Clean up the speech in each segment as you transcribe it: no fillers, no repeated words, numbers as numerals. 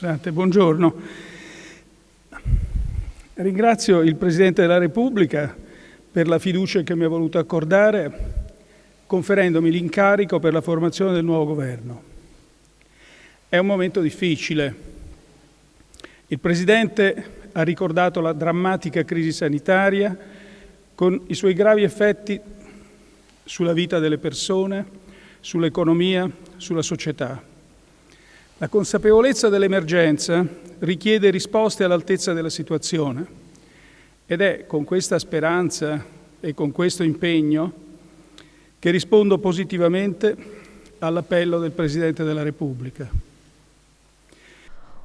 Scusate, buongiorno. Ringrazio il Presidente della Repubblica per la fiducia che mi ha voluto accordare, conferendomi l'incarico per la formazione del nuovo governo. È un momento difficile. Il Presidente ha ricordato la drammatica crisi sanitaria con i suoi gravi effetti sulla vita delle persone, sull'economia, sulla società. La consapevolezza dell'emergenza richiede risposte all'altezza della situazione ed è con questa speranza e con questo impegno che rispondo positivamente all'appello del Presidente della Repubblica.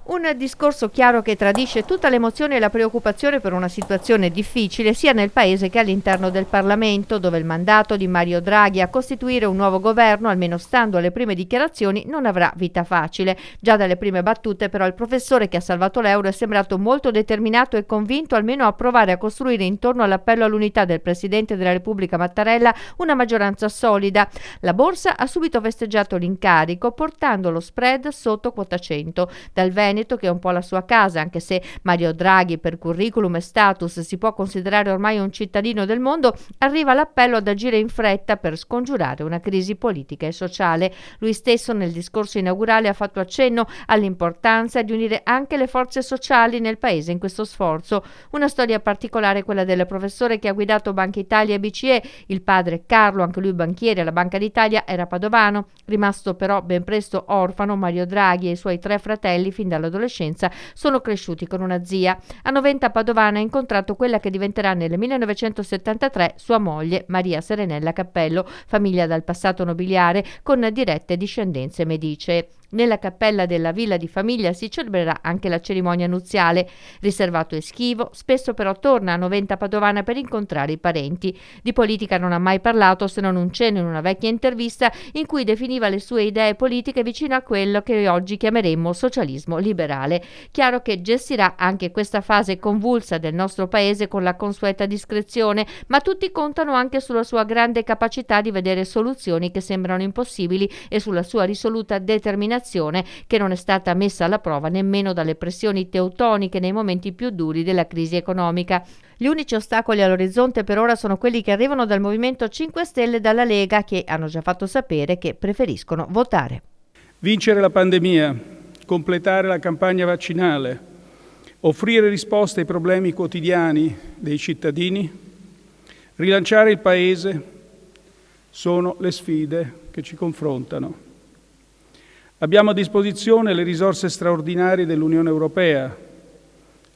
Un discorso chiaro che tradisce tutta l'emozione e la preoccupazione per una situazione difficile sia nel Paese che all'interno del Parlamento, dove il mandato di Mario Draghi a costituire un nuovo governo, almeno stando alle prime dichiarazioni, non avrà vita facile. Già dalle prime battute però il professore che ha salvato l'euro è sembrato molto determinato e convinto almeno a provare a costruire intorno all'appello all'unità del Presidente della Repubblica Mattarella una maggioranza solida. La borsa ha subito festeggiato l'incarico portando lo spread sotto quota 100. Dal Veneto, che è un po' la sua casa, anche se Mario Draghi per curriculum e status si può considerare ormai un cittadino del mondo, arriva l'appello ad agire in fretta per scongiurare una crisi politica e sociale. Lui stesso nel discorso inaugurale ha fatto accenno all'importanza di unire anche le forze sociali nel Paese in questo sforzo. Una storia particolare è quella del professore che ha guidato Banca Italia e BCE. Il padre Carlo, anche lui banchiere alla Banca d'Italia, era padovano, rimasto però ben presto orfano. Mario Draghi e i suoi 3 fratelli fin dall'adolescenza sono cresciuti con una zia. A Noventa Padovana ha incontrato quella che diventerà nel 1973 sua moglie Maria Serenella Cappello, famiglia dal passato nobiliare con dirette discendenze medicee. Nella cappella della villa di famiglia si celebrerà anche la cerimonia nuziale. Riservato e schivo, spesso però torna a Noventa Padovana per incontrare i parenti. Di politica non ha mai parlato, se non un cenno in una vecchia intervista in cui definiva le sue idee politiche vicino a quello che oggi chiameremmo socialismo liberale. Chiaro che gestirà anche questa fase convulsa del nostro paese con la consueta discrezione, ma tutti contano anche sulla sua grande capacità di vedere soluzioni che sembrano impossibili e sulla sua risoluta determinazione che non è stata messa alla prova nemmeno dalle pressioni teutoniche nei momenti più duri della crisi economica. Gli unici ostacoli all'orizzonte per ora sono quelli che arrivano dal Movimento 5 Stelle e dalla Lega, che hanno già fatto sapere che preferiscono votare. Vincere la pandemia, completare la campagna vaccinale, offrire risposte ai problemi quotidiani dei cittadini, rilanciare il Paese sono le sfide che ci confrontano. Abbiamo a disposizione le risorse straordinarie dell'Unione Europea.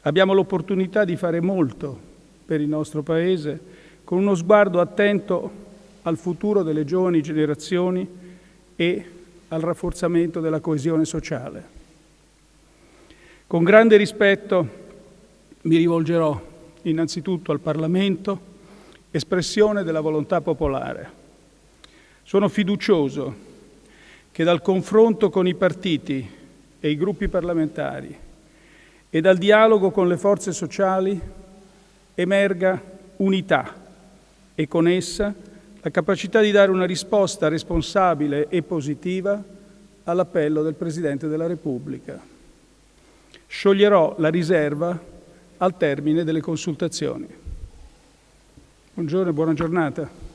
Abbiamo l'opportunità di fare molto per il nostro Paese con uno sguardo attento al futuro delle giovani generazioni e al rafforzamento della coesione sociale. Con grande rispetto mi rivolgerò innanzitutto al Parlamento, espressione della volontà popolare. Sono fiducioso che dal confronto con i partiti e i gruppi parlamentari e dal dialogo con le forze sociali emerga unità e con essa la capacità di dare una risposta responsabile e positiva all'appello del Presidente della Repubblica. Scioglierò la riserva al termine delle consultazioni. Buongiorno e buona giornata.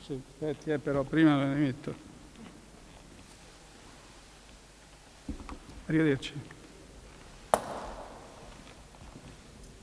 Sì, aspetti, però prima me ne metto. Arrivederci.